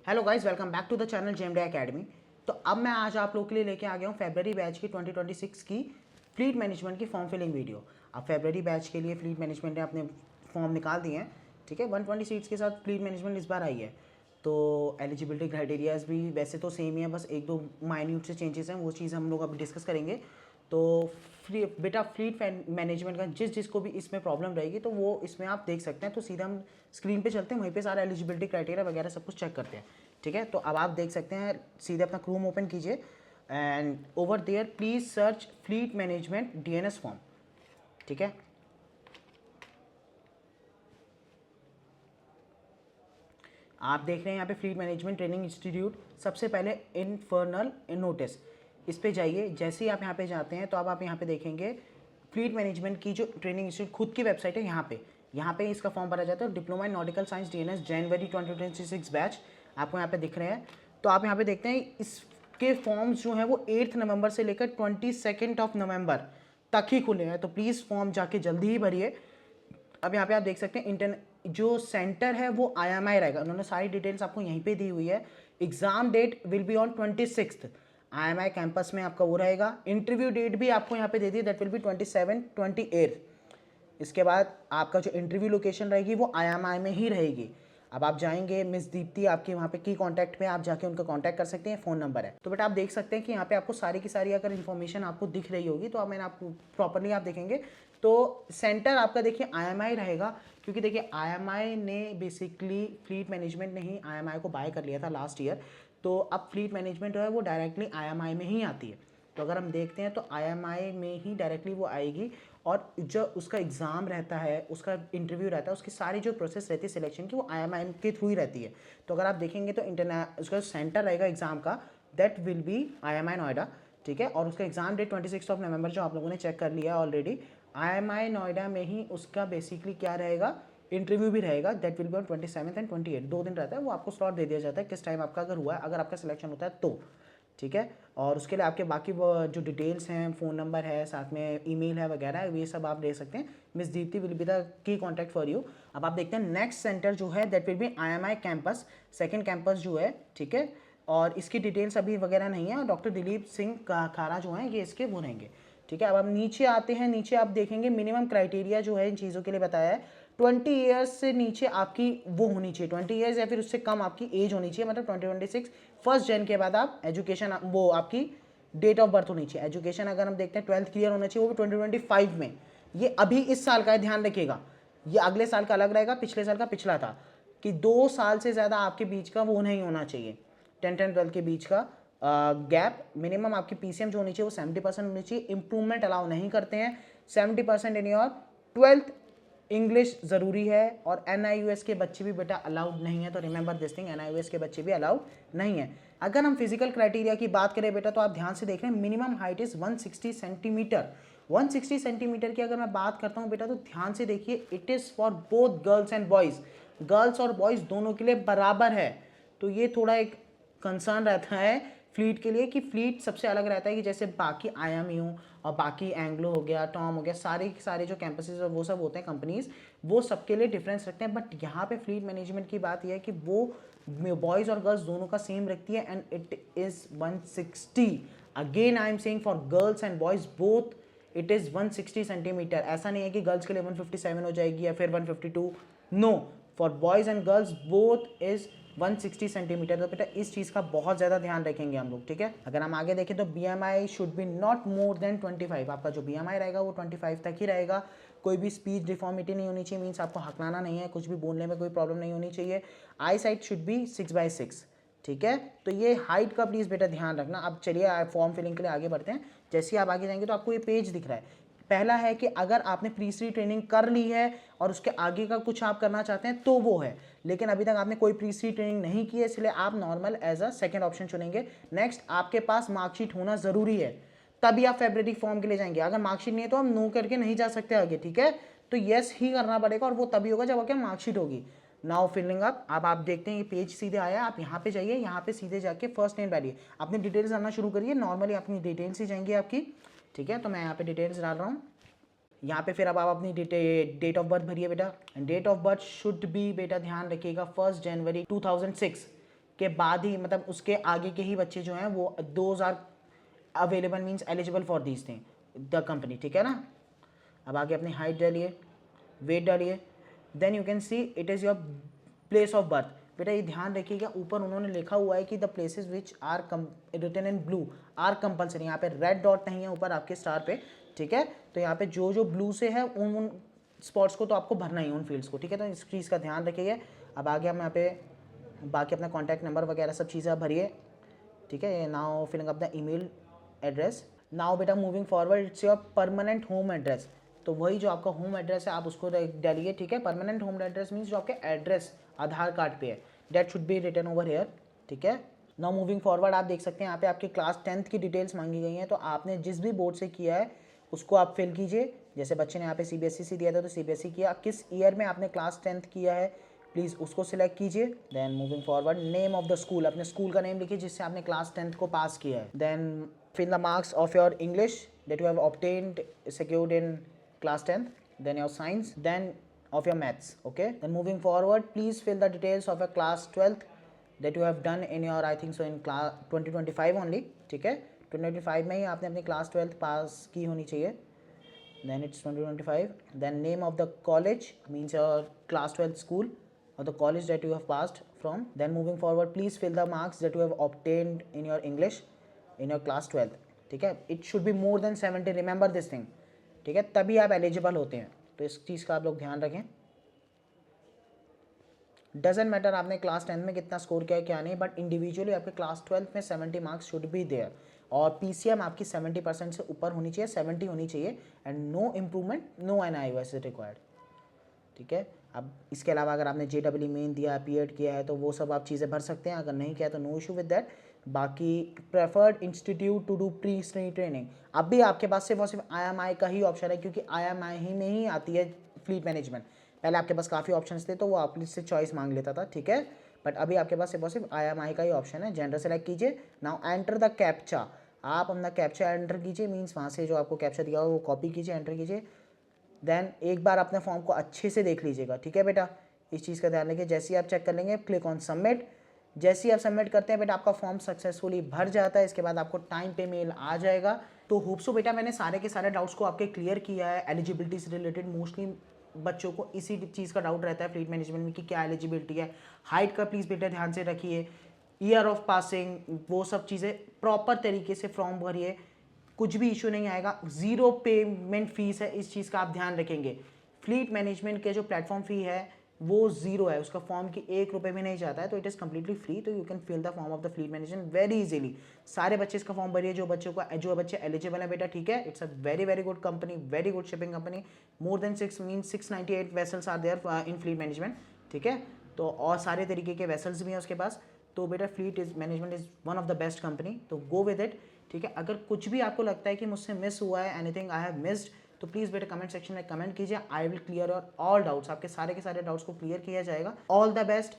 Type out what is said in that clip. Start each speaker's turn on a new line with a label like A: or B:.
A: Hello guys, welcome back to the channel जेएमडे academy. तो अब मैं आज आप लोगों के लिए लेके आ गया हूँ फरवरी बैच की 2026 की फ्लीट मैनेजमेंट की फॉर्म फिलिंग वीडियो। अब फरवरी बैच के लिए फ्लीट मैनेजमेंट ने अपने फॉर्म निकाल दिए हैं, ठीक है। 120 सीट्स के साथ फ्लीट मैनेजमेंट इस बार आई है। तो एलिजिबिलिटी क्राइटेरियाज भी वैसे तो सेम ही है, बस एक दो माइन्यूट से चेंजेस हैं, वो चीज़ हम लोग अभी डिस्कस करेंगे। तो बेटा फ्लीट मैनेजमेंट का जिसको भी इसमें प्रॉब्लम रहेगी तो वो इसमें आप देख सकते हैं। तो सीधा हम स्क्रीन पे चलते हैं, वहीं पे सारा एलिजिबिलिटी क्राइटेरिया वगैरह सब कुछ चेक करते हैं, ठीक है। तो अब आप देख सकते हैं, सीधे अपना क्रोम ओपन कीजिए and over there please search fleet management DNS form, ठीक है। आप देख रहे हैं यहाँ पे फ्लीट मैनेजमेंट ट्रेनिंग इंस्टीट्यूट, सबसे पहले इनफर्नल नोटिस, इस पे जाइए। जैसे ही आप यहाँ पे जाते हैं तो अब आप यहाँ पे देखेंगे फ्लीट मैनेजमेंट की जो ट्रेनिंग इंस्टीट्यूट खुद की वेबसाइट है, यहाँ पे इसका फॉर्म भरा जाता है। Diploma in nautical science DNS January 2026 batch आपको यहाँ पे दिख रहे हैं। तो आप यहाँ पे देखते हैं इसके फॉर्म्स जो हैं वो 8 नवंबर से लेकर 22 नवंबर तक ही खुले हैं। तो प्लीज़ फॉर्म जाके जल्दी ही भरिए। अब यहाँ पे आप देख सकते हैं जो सेंटर है वो IMI रहेगा, उन्होंने सारी डिटेल्स आपको यहीं पे दी हुई है। Exam date will be on 26 IMI campus में आपका वो रहेगा। इंटरव्यू डेट भी आपको यहाँ पे दे दी, दैट विल बी 27 28। इसके बाद आपका जो इंटरव्यू लोकेशन रहेगी वो IMI में ही रहेगी। अब आप जाएंगे, मिस दीप्ति आपके वहाँ पे की कांटेक्ट पे, आप जाके उनका कांटेक्ट कर सकते हैं, फ़ोन नंबर है। तो बेटा आप देख सकते हैं कि यहाँ पे आपको सारी की सारी अगर इन्फॉर्मेशन आपको दिख रही होगी तो अब मैंने आपको प्रॉपरली आप देखेंगे तो सेंटर आपका देखिए IMI रहेगा, क्योंकि देखिए IMI ने बेसिकली फ्लीट मैनेजमेंट ने ही IMI को बाय कर लिया था लास्ट ईयर। तो अब फ्लीट मैनेजमेंट जो है वो डायरेक्टली IMI में ही आती है। तो अगर हम देखते हैं तो IMI में ही डायरेक्टली वो आएगी, और जो उसका एग्ज़ाम रहता है, उसका इंटरव्यू रहता है, उसकी सारी जो प्रोसेस रहती है सिलेक्शन की, वो IMI के थ्रू ही रहती है। तो अगर आप देखेंगे तो उसका सेंटर रहेगा एग्ज़ाम का, that will be IMI Noida, ठीक है। और उसका एग्ज़ाम डेट 26 नवंबर जो आप लोगों ने चेक कर लिया ऑलरेडी, IMI नोएडा में ही उसका बेसिकली क्या रहेगा, इंटरव्यू भी रहेगा, that will be on 27 and 28, 2 दिन रहता है। वो आपको स्लॉट दे दिया जाता है किस टाइम आपका अगर हुआ है, अगर आपका सिलेक्शन होता है तो, ठीक है। और उसके लिए आपके बाकी जो डिटेल्स हैं, फ़ोन नंबर है, साथ में ईमेल है वगैरह, ये सब आप दे सकते हैं। Miss Deepti will be the key contact for you. अब आप देखते हैं नेक्स्ट सेंटर जो है that will be IMI campus, second campus जो है, ठीक है। और इसकी डिटेल्स अभी वगैरह नहीं है। डॉक्टर दिलीप सिंह खारा जो हैं ये इसके वो रहेंगे, ठीक है। अब हम नीचे आते हैं, नीचे आप देखेंगे मिनिमम क्राइटेरिया जो है इन चीज़ों के लिए बताया है, 20 ईयर्स से नीचे आपकी वो होनी चाहिए, 20 ईयर्स या फिर उससे कम आपकी एज होनी चाहिए, मतलब 2026 फर्स्ट जन के बाद आप एजुकेशन, वो आपकी डेट ऑफ बर्थ होनी चाहिए। एजुकेशन अगर हम देखते हैं 12th क्लियर होना चाहिए, वो भी 2025 में। ये अभी इस साल का है, ध्यान रखिएगा। ये अगले साल का अलग रहेगा, पिछले साल का पिछला था, कि 2 साल से ज़्यादा आपके बीच का वो नहीं होना चाहिए, 10th एंड 12th के बीच का गैप। मिनिमम आपकी PCM जो होनी चाहिए वो 70% होनी चाहिए। इंप्रूवमेंट अलाउ नहीं करते हैं। 70% इन योर 12th इंग्लिश ज़रूरी है। और NIUS के बच्चे भी बेटा अलाउड नहीं है, तो रिमेंबर दिस थिंग, NIUS के बच्चे भी अलाउड नहीं है। अगर हम फिजिकल क्राइटेरिया की बात करें बेटा, तो आप ध्यान से देख रहे हैं, minimum height is 160 centimetre. 160 centimetre की अगर मैं बात करता हूँ बेटा, तो ध्यान से देखिए, it is for both girls and boys, girls और बॉयज़ दोनों के लिए बराबर है। तो ये थोड़ा एक कंसर्न रहता है फ्लीट के लिए, कि फ्लीट सबसे अलग रहता है, कि जैसे बाकी IMU और बाकी एंग्लो हो गया, टॉम हो गया, सारे जो कैंपसेस और वो सब होते हैं कंपनीज, वो सबके लिए डिफरेंस रखते हैं। बट यहाँ पे फ्लीट मैनेजमेंट की बात यह है कि वो बॉयज़ और गर्ल्स दोनों का सेम रखती है, and it is 160। Again I am saying for girls and boys both it is 160 centimetre. ऐसा नहीं है कि गर्ल्स के लिए 157 हो जाएगी या फिर 152, no, for boys and girls both is 160 centimetre. तो बेटा इस चीज़ का बहुत ज़्यादा ध्यान रखेंगे हम लोग, ठीक है। अगर हम आगे देखें तो BMI should be not more than 25। आपका जो BMI रहेगा वो 25 तक ही रहेगा। कोई भी स्पीच डिफॉर्मिटी नहीं होनी चाहिए, मीन्स आपको हकलाना नहीं है, कुछ भी बोलने में कोई प्रॉब्लम नहीं होनी चाहिए। आई साइट शुड बी 6/6, ठीक है। तो ये हाइट का प्लीज़ बेटा ध्यान रखना। अब चलिए फॉर्म फिलिंग के लिए आगे बढ़ते हैं। जैसे ही आप आगे जाएंगे तो आपको ये पेज दिख रहा है। पहला है कि अगर आपने प्री ट्रेनिंग कर ली है और उसके आगे का कुछ आप करना चाहते हैं तो वो है, लेकिन अभी तक आपने कोई प्री ट्रेनिंग नहीं की है, इसलिए आप normal as a second option चुनेंगे। नेक्स्ट, आपके पास मार्कशीट होना ज़रूरी है, तभी आप फरवरी फॉर्म के लिए जाएंगे। अगर मार्कशीट नहीं है तो हम नो करके नहीं जा सकते आगे, ठीक है। तो येस ही करना पड़ेगा, और वो तभी होगा जब आपके मार्कशीट होगी। Now filling up. अब आप देखते हैं ये पेज सीधे आया, आप यहाँ पे जाइए, यहाँ पे सीधे जाके फर्स्ट नेम डालिए, अपनी डिटेल्स डालना शुरू करिए। नॉर्मली अपनी डिटेल्स ही जाएंगी आपकी, ठीक है। तो मैं यहाँ पे डिटेल्स डाल रहा हूँ यहाँ पे। फिर अब आप अपनी डेट ऑफ बर्थ भरिए बेटा। Date of birth should be बेटा ध्यान रखिएगा 1 जनवरी 2006, के बाद ही मतलब उसके आगे के ही बच्चे जो हैं वो those are available means eligible for these thing the company, ठीक है ना। अब आगे अपनी हाइट डालिए, वेट डालिए, then you can see it is your place of birth. बेटा ये ध्यान रखिएगा, ऊपर उन्होंने लिखा हुआ है कि the places which are written in blue are compulsory, यहाँ पे रेड डॉट नहीं है ऊपर आपके स्टार पे, ठीक है। तो यहाँ पे जो जो ब्लू से है उन स्पॉट्स को तो आपको भरना ही, उन फील्ड्स को, ठीक है। तो इस चीज़ का ध्यान रखिएगा। अब आगे हम यहाँ पे बाकी अपना कॉन्टैक्ट नंबर वगैरह सब चीज़ें आप भरिए, ठीक है। Now filling up the email address. Now बेटा moving forward it's your permanent home address. तो वही जो आपका होम एड्रेस है आप उसको डालिए, ठीक है। परमानेंट होम एड्रेस मीन्स जो आपके एड्रेस आधार कार्ड पे है, date should be written over here, ठीक है। नाउ मूविंग फॉरवर्ड आप देख सकते हैं यहाँ पे आपके क्लास 10th की डिटेल्स मांगी गई हैं। तो आपने जिस भी बोर्ड से किया है उसको आप फिल कीजिए। जैसे बच्चे ने यहाँ पे CBSE से दिया था तो CBSE किया। किस ईयर में आपने क्लास 10th किया है प्लीज़ उसको सिलेक्ट कीजिए। Then moving forward name of the school, अपने स्कूल का नेम लिखिए जिससे आपने क्लास 10th को पास किया है। Then fill the marks of your English that you have obtained secured in class 10th, then your science, then of your maths, okay. Then moving forward please fill the details of your class 12th that you have done in your I think so in class 2025 only, ठीक है। 2025 में ही आपने अपनी class 12th पास की होनी चाहिए। then it's 2025, then name of the college means your class 12th school or the college that you have passed from. Then moving forward please fill the marks that you have obtained in your English in your class 12th, ठीक है। It should be more than 70, remember this thing, ठीक है, तभी आप eligible होते हैं। तो इस चीज़ का आप लोग ध्यान रखें। डजेंट मैटर आपने क्लास 10 में कितना स्कोर किया है क्या नहीं, बट इंडिविजुअली आपके क्लास 12 में 70 मार्क्स शुड बी देयर और PCM आपकी 70% से ऊपर होनी चाहिए, 70 होनी चाहिए and no improvement, no NIOS is required, ठीक है। अब इसके अलावा अगर आपने JEE मेन दिया है, PED किया है तो वो सब आप चीज़ें भर सकते हैं, अगर नहीं किया तो नो इशू विद दैट। बाकी preferred institute to do pre study training, अब भी आपके पास सिर्फ और सिर्फ IMI का ही ऑप्शन है क्योंकि IMI ही में ही आती है फ्लीट मैनेजमेंट। पहले आपके पास काफ़ी ऑप्शंस थे तो वो आप से चॉइस मांग लेता था, ठीक है, बट अभी आपके पास सिर्फ और सिर्फ IMI का ही ऑप्शन है। जेंडर सेलेक्ट कीजिए। नाउ एंटर द कैप्चा, आप अपना कैप्चा एंटर कीजिए, मीन्स वहाँ से जो आपको कैप्चा दिया हो वो कॉपी कीजिए, एंटर कीजिए। देन एक बार अपने फॉर्म को अच्छे से देख लीजिएगा, ठीक है बेटा, इस चीज़ का ध्यान रखिए। जैसे ही आप चेक कर लेंगे क्लिक ऑन सबमिट, जैसे ही आप सबमिट करते हैं बेटा आपका फॉर्म सक्सेसफुली भर जाता है। इसके बाद आपको टाइम पे मेल आ जाएगा। तो होप सो बेटा मैंने सारे के सारे डाउट्स को आपके क्लियर किया है एलिजिबिलिटी से रिलेटेड। मोस्टली बच्चों को इसी चीज़ का डाउट रहता है फ्लीट मैनेजमेंट में कि क्या एलिजिबिलिटी है। हाइट का प्लीज़ बेटा ध्यान से रखिए, ईयर ऑफ पासिंग, वो सब चीज़ें प्रॉपर तरीके से फॉर्म भरिए, कुछ भी इशू नहीं आएगा। ज़ीरो पेमेंट फीस है, इस चीज़ का आप ध्यान रखेंगे। फ्लीट मैनेजमेंट के जो प्लेटफॉर्म फ़ी है वो ज़ीरो है, उसका फॉर्म की 1 रुपये भी नहीं जाता है, तो इट इज़ कम्प्लीटली फ्री। तो you can fill the form of the fleet management very easily. सारे बच्चे इसका फॉर्म भरिए जो बच्चे एलिजिबल है बेटा, ठीक है। It's a very very good company, very good shipping company. More than 698 vessels are there in fleet management, ठीक है। तो और सारे तरीके के वेसल्स भी हैं उसके पास। तो बेटा fleet is management is one of the best company, तो गो विद इट, ठीक है। अगर कुछ भी आपको लगता है कि मुझसे मिस हुआ है, एनीथिंग आई हैव मिस्ड, तो प्लीज़ बेटा कमेंट सेक्शन में कमेंट कीजिए। I will clear your all doubts, आपके सारे के सारे डाउट्स को क्लियर किया जाएगा। All the best.